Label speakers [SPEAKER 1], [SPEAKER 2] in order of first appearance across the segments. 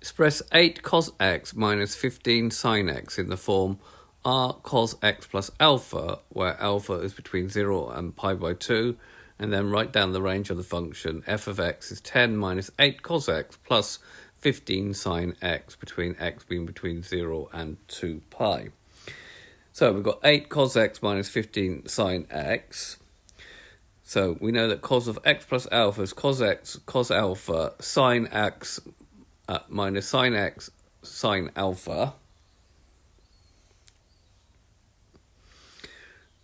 [SPEAKER 1] Express 8 cos x minus 15 sin x in the form r cos x plus alpha, where alpha is between 0 and pi by 2, and then write down the range of the function. F of x is 10 minus 8 cos x plus 15 sin x, between x being between 0 and 2 pi. So we've got 8 cos x minus 15 sin x. So we know that cos of x plus alpha is cos x cos alpha sin x minus sin x sin alpha.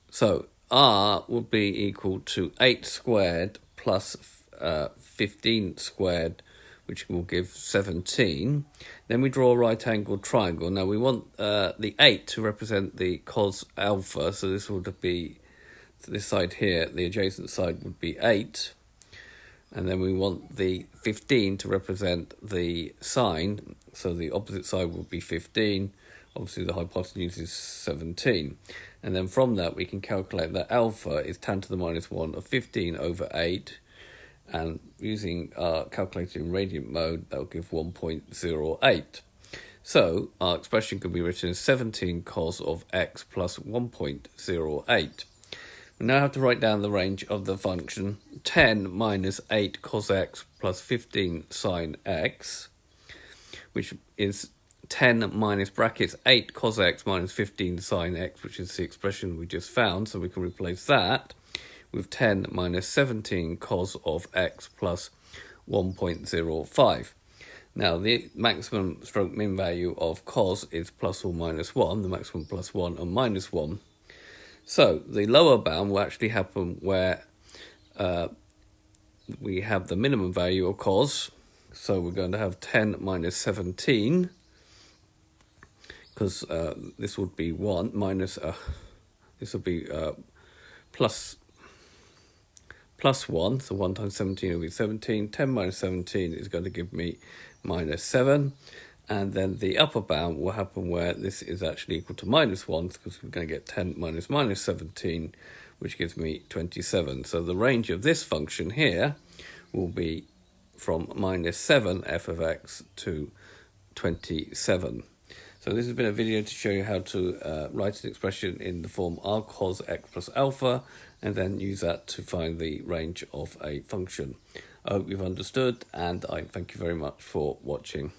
[SPEAKER 1] So r would be equal to 8 squared plus 15 squared, which will give 17. Then we draw a right-angled triangle. Now we want the 8 to represent the cos alpha, so this would be, this side here, the adjacent side would be 8. And then we want the 15 to represent the sine, so the opposite side would be 15. Obviously the hypotenuse is 17. And then from that we can calculate that alpha is tan to the minus 1 of 15 over 8. And using our calculator in radiant mode, that will give 1.08. So our expression can be written as 17 cos of x plus 1.08. We now have to write down the range of the function 10 minus 8 cos x plus 15 sin x, which is 10 minus brackets 8 cos x minus 15 sin x, which is the expression we just found, so we can replace that with 10 minus 17 cos of x plus 1.05. Now the maximum stroke min value of cos is plus or minus 1, the maximum plus 1 and minus 1. So the lower bound will actually happen where we have the minimum value of cos. So we're going to have 10 minus 17, because this would be 1 minus, this would be plus 1, so 1 times 17 will be 17. 10 minus 17 is going to give me minus 7. And then the upper bound will happen where this is actually equal to minus 1, because we're going to get 10 minus minus 17, which gives me 27. So the range of this function here will be from minus 7 f of x to 27. So this has been a video to show you how to write an expression in the form r cos x plus alpha, and then use that to find the range of a function. I hope you've understood, and I thank you very much for watching.